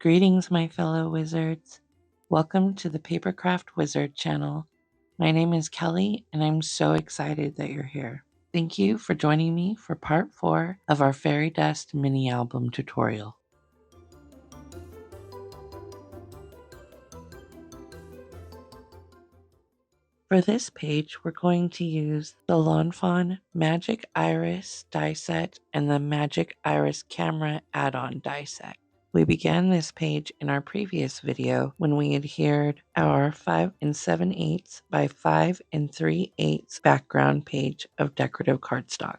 Greetings, my fellow wizards. Welcome to the Papercraft Wizard channel. My name is Kelly, and I'm so excited that you're here. Thank you for joining me for part 4 of our Fairy Dust mini album tutorial. For this page, we're going to use the Lawn Fawn Magic Iris die set and the Magic Iris Camera add-on die set. We began this page in our previous video when we adhered our 5 7/8 by 5 3/8 background page of decorative cardstock.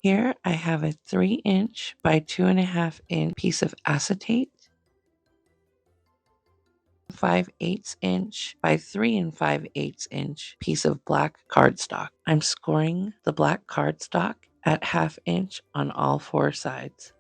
Here I have a 3-inch by 2.5-inch piece of acetate, 5/8 inch by 3 5/8 inch piece of black cardstock. I'm scoring the black cardstock at 1/2 inch on all 4 sides.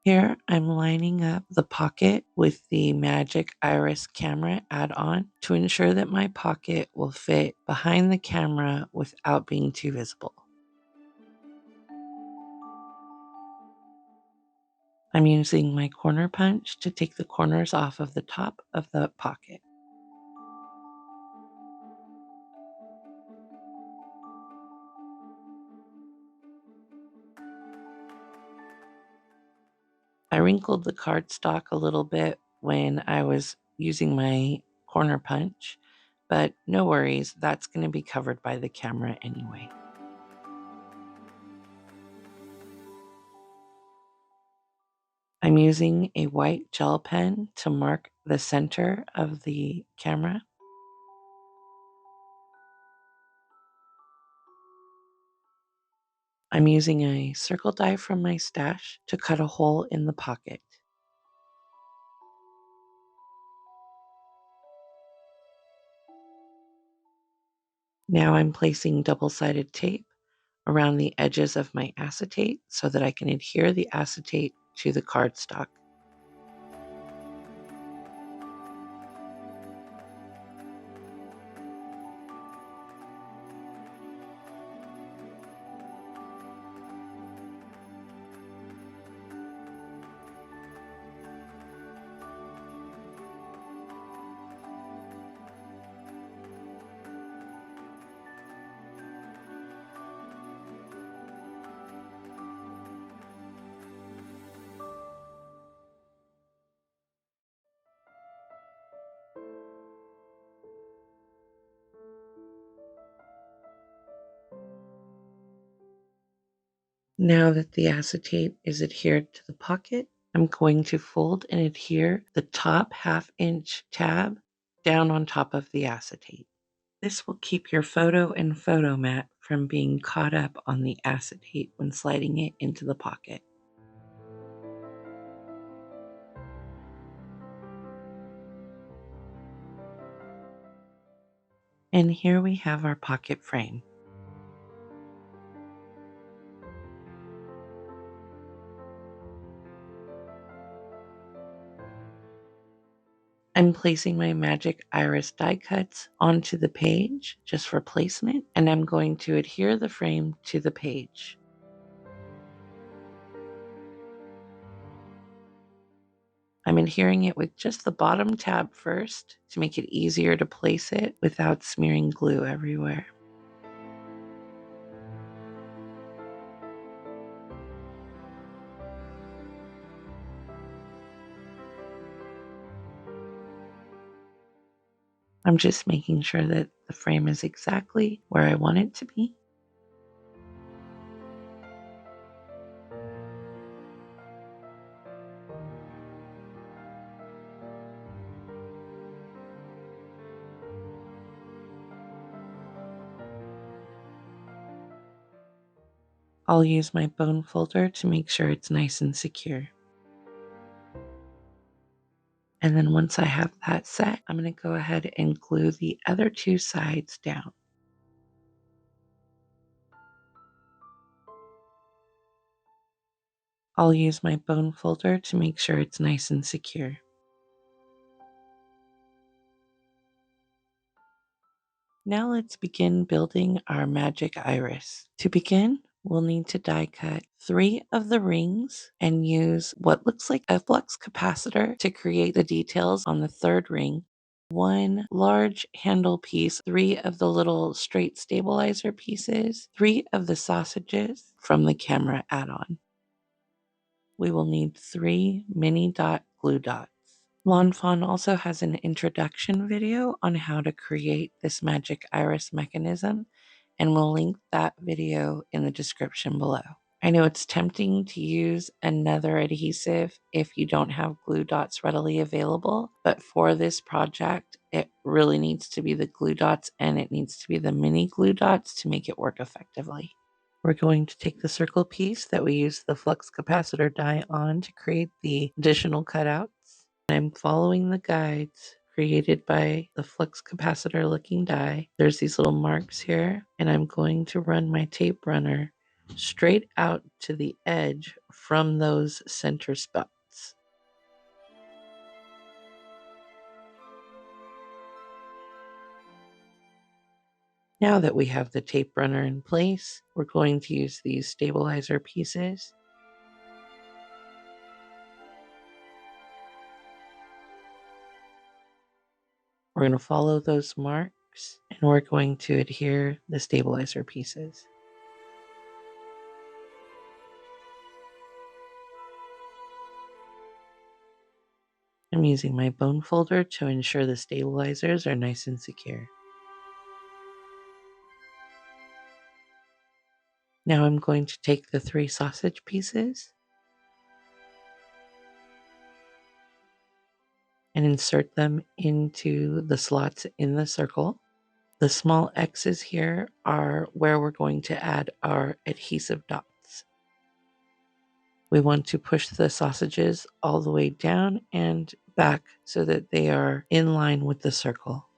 Here I'm lining up the pocket with the Magic Iris camera add-on to ensure that my pocket will fit behind the camera without being too visible. I'm using my corner punch to take the corners off of the top of the pocket. I wrinkled the cardstock a little bit when I was using my corner punch, but no worries, that's going to be covered by the camera anyway. I'm using a white gel pen to mark the center of the camera. I'm using a circle die from my stash to cut a hole in the pocket. Now I'm placing double-sided tape around the edges of my acetate so that I can adhere the acetate to the cardstock. Now that the acetate is adhered to the pocket, I'm going to fold and adhere the top 1/2 inch tab down on top of the acetate. This will keep your photo and photo mat from being caught up on the acetate when sliding it into the pocket. And here we have our pocket frame. I'm placing my Magic Iris die cuts onto the page just for placement, and I'm going to adhere the frame to the page. I'm adhering it with just the bottom tab first to make it easier to place it without smearing glue everywhere. I'm just making sure that the frame is exactly where I want it to be. I'll use my bone folder to make sure it's nice and secure. And then once I have that set, I'm going to go ahead and glue the other two sides down. I'll use my bone folder to make sure it's nice and secure. Now let's begin building our magic iris. To begin, we'll need to die cut 3 of the rings and use what looks like a flux capacitor to create the details on the 3rd ring. 1 large handle piece, 3 of the little straight stabilizer pieces, 3 of the sausages from the camera add-on. We will need 3 mini dot glue dots. Lawn Fawn also has an introduction video on how to create this magic iris mechanism, and we'll link that video in the description below. I know it's tempting to use another adhesive if you don't have glue dots readily available, but for this project, it really needs to be the glue dots, and it needs to be the mini glue dots to make it work effectively. We're going to take the circle piece that we used the flux capacitor die on to create the additional cutouts. I'm following the guides created by the flux capacitor looking die. There's these little marks here, and I'm going to run my tape runner straight out to the edge from those center spots. Now that we have the tape runner in place, we're going to use these stabilizer pieces. We're going to follow those marks, and we're going to adhere the stabilizer pieces. I'm using my bone folder to ensure the stabilizers are nice and secure. Now I'm going to take the 3 sausage pieces and insert them into the slots in the circle. The small X's here are where we're going to add our adhesive dots. We want to push the sausages all the way down and back so that they are in line with the circle.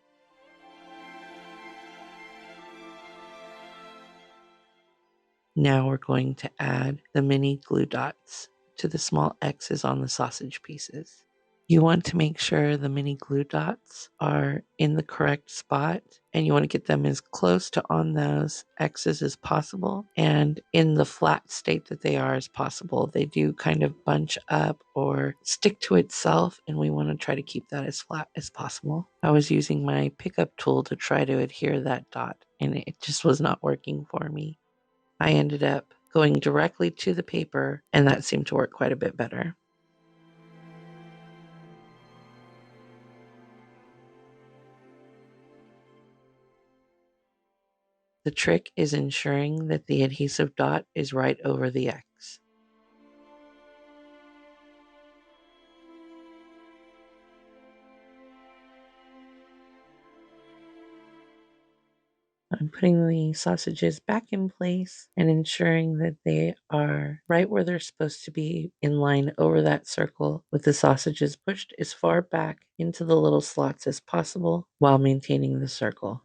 Now we're going to add the mini glue dots to the small X's on the sausage pieces. You want to make sure the mini glue dots are in the correct spot, and you want to get them as close to on those X's as possible and in the flat state that they are as possible. They do kind of bunch up or stick to itself, and we want to try to keep that as flat as possible. I was using my pickup tool to try to adhere that dot, and it just was not working for me. I ended up going directly to the paper, and that seemed to work quite a bit better. The trick is ensuring that the adhesive dot is right over the X. I'm putting the sausages back in place and ensuring that they are right where they're supposed to be, in line over that circle, with the sausages pushed as far back into the little slots as possible while maintaining the circle.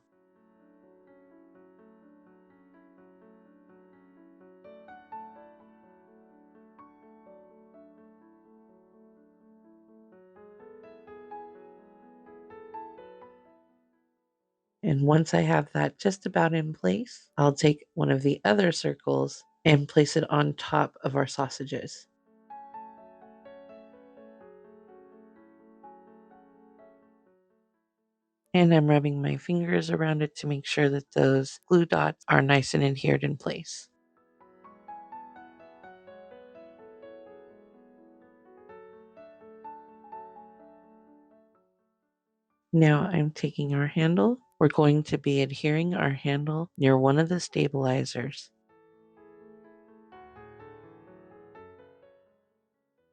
And once I have that just about in place, I'll take one of the other circles and place it on top of our sausages. And I'm rubbing my fingers around it to make sure that those glue dots are nice and adhered in place. Now I'm taking our handle. We're going to be adhering our handle near one of the stabilizers.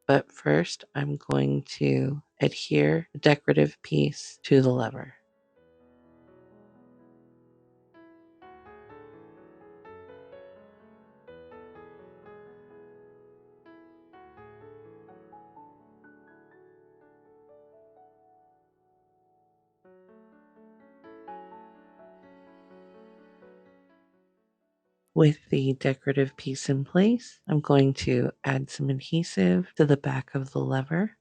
But first, I'm going to adhere the decorative piece to the lever. With the decorative piece in place, I'm going to add some adhesive to the back of the lever.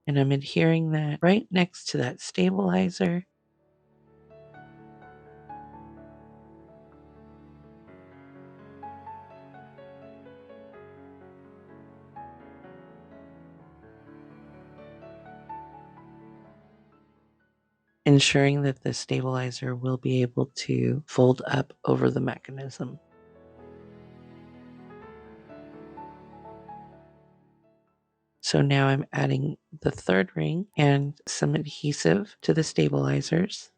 And I'm adhering that right next to that stabilizer. Ensuring that the stabilizer will be able to fold up over the mechanism. So now I'm adding the third ring and some adhesive to the stabilizers.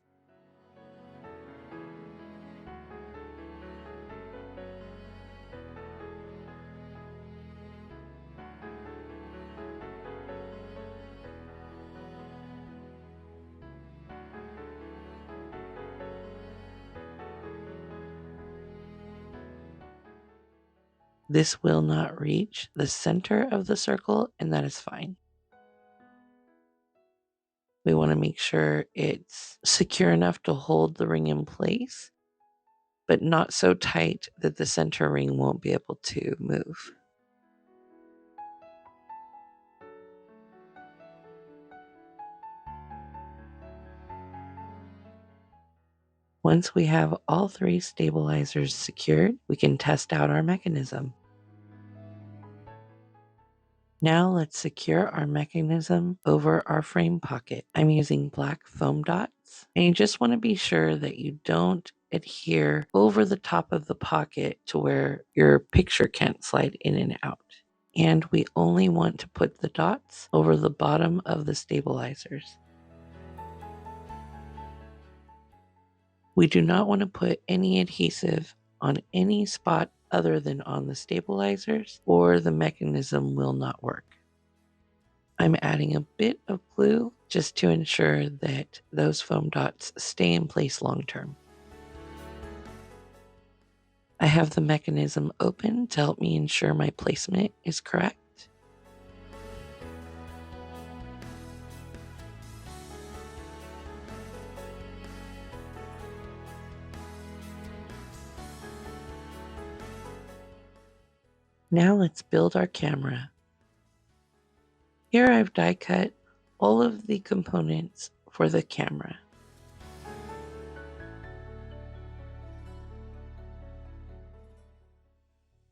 This will not reach the center of the circle, and that is fine. We want to make sure it's secure enough to hold the ring in place, but not so tight that the center ring won't be able to move. Once we have all three stabilizers secured, we can test out our mechanism. Now let's secure our mechanism over our frame pocket. I'm using black foam dots, and you just want to be sure that you don't adhere over the top of the pocket to where your picture can't slide in and out. And we only want to put the dots over the bottom of the stabilizers. We do not want to put any adhesive on any spot other than on the stabilizers, or the mechanism will not work. I'm adding a bit of glue just to ensure that those foam dots stay in place long term. I have the mechanism open to help me ensure my placement is correct. Now let's build our camera. Here I've die cut all of the components for the camera.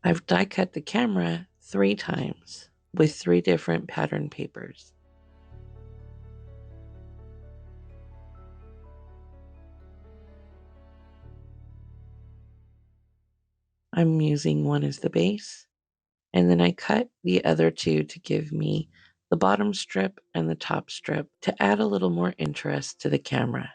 I've die cut the camera 3 times with 3 different pattern papers. I'm using one as the base, and then I cut the other 2 to give me the bottom strip and the top strip to add a little more interest to the camera.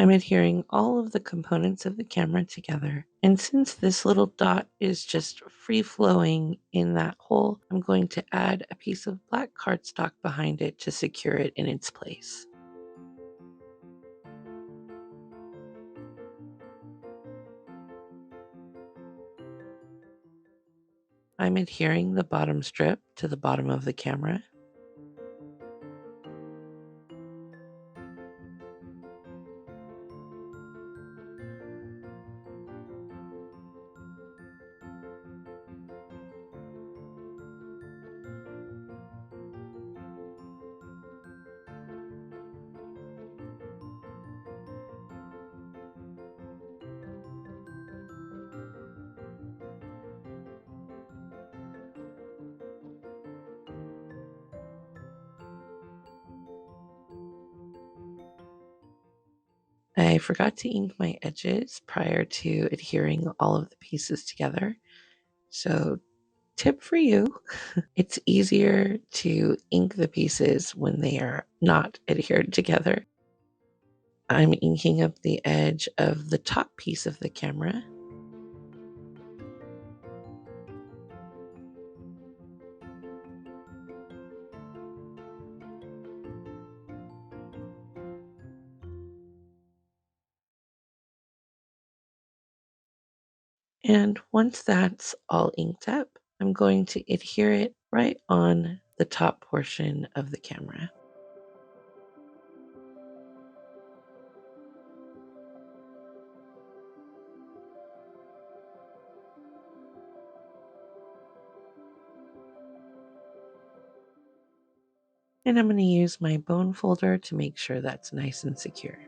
I'm adhering all of the components of the camera together, and since this little dot is just free flowing in that hole, I'm going to add a piece of black cardstock behind it to secure it in its place. I'm adhering the bottom strip to the bottom of the camera. I forgot to ink my edges prior to adhering all of the pieces together. So, tip for you, it's easier to ink the pieces when they are not adhered together. I'm inking up the edge of the top piece of the camera. And once that's all inked up, I'm going to adhere it right on the top portion of the camera. And I'm going to use my bone folder to make sure that's nice and secure.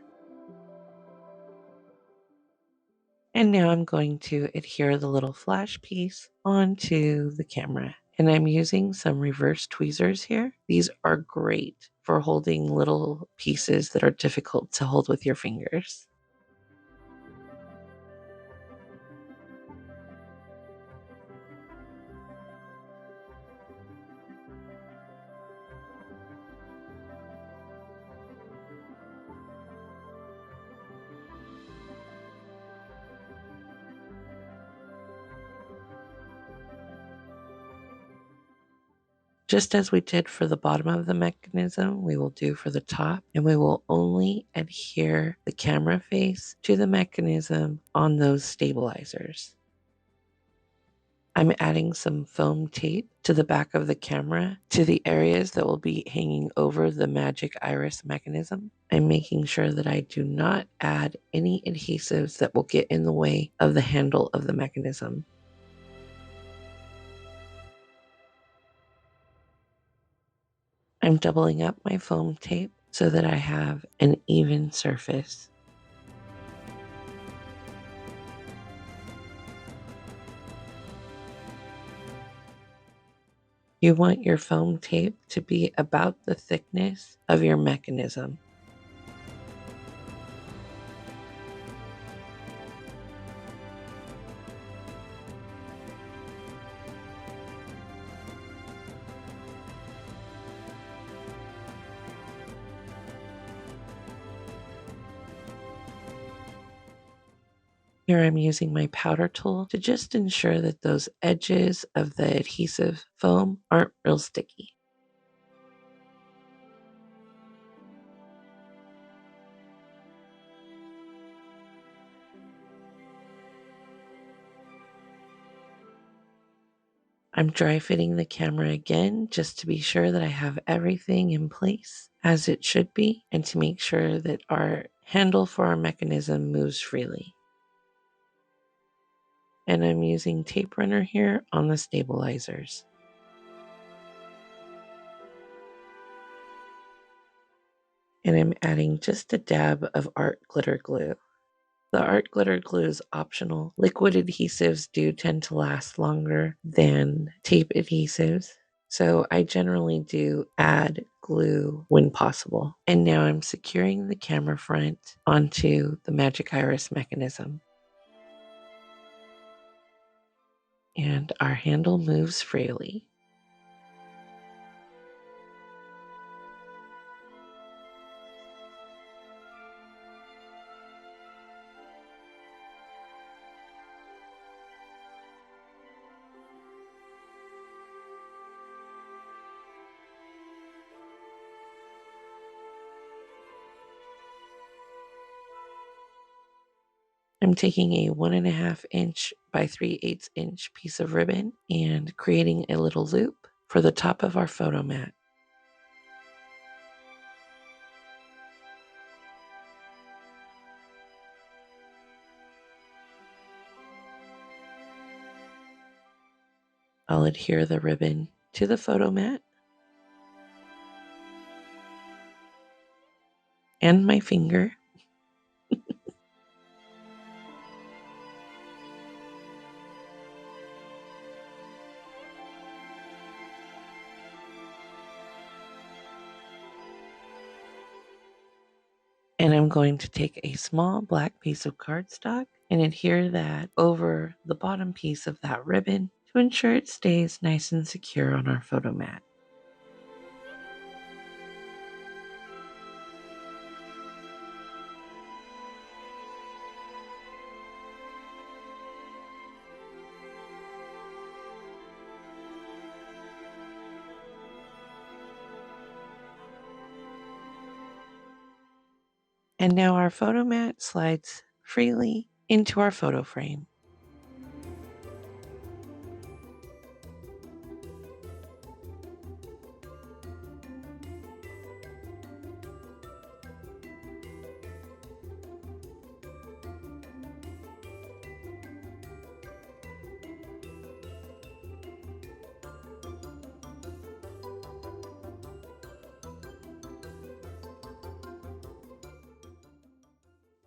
And now I'm going to adhere the little flash piece onto the camera. And I'm using some reverse tweezers here. These are great for holding little pieces that are difficult to hold with your fingers. Just as we did for the bottom of the mechanism, we will do for the top, and we will only adhere the camera face to the mechanism on those stabilizers. I'm adding some foam tape to the back of the camera to the areas that will be hanging over the magic iris mechanism. I'm making sure that I do not add any adhesives that will get in the way of the handle of the mechanism. I'm doubling up my foam tape so that I have an even surface. You want your foam tape to be about the thickness of your mechanism. Here I'm using my powder tool to just ensure that those edges of the adhesive foam aren't real sticky. I'm dry fitting the camera again just to be sure that I have everything in place as it should be and to make sure that our handle for our mechanism moves freely. And I'm using tape runner here on the stabilizers. And I'm adding just a dab of art glitter glue. The art glitter glue is optional. Liquid adhesives do tend to last longer than tape adhesives, so I generally do add glue when possible. And now I'm securing the camera front onto the magic iris mechanism. And our handle moves freely. I'm taking a 1.5 inch by 3/8 inch piece of ribbon and creating a little loop for the top of our photo mat. I'll adhere the ribbon to the photo mat and my finger. And I'm going to take a small black piece of cardstock and adhere that over the bottom piece of that ribbon to ensure it stays nice and secure on our photo mat. And now our photo mat slides freely into our photo frame.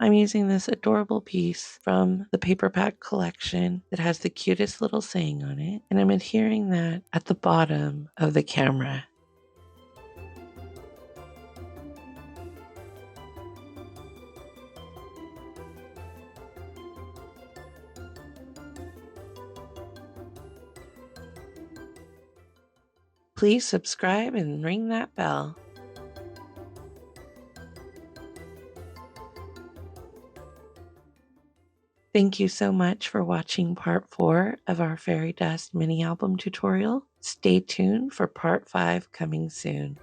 I'm using this adorable piece from the Paperpack collection that has the cutest little saying on it, and I'm adhering that at the bottom of the camera. Please subscribe and ring that bell. Thank you so much for watching part 4 of our Fairy Dust mini album tutorial. Stay tuned for part 5 coming soon.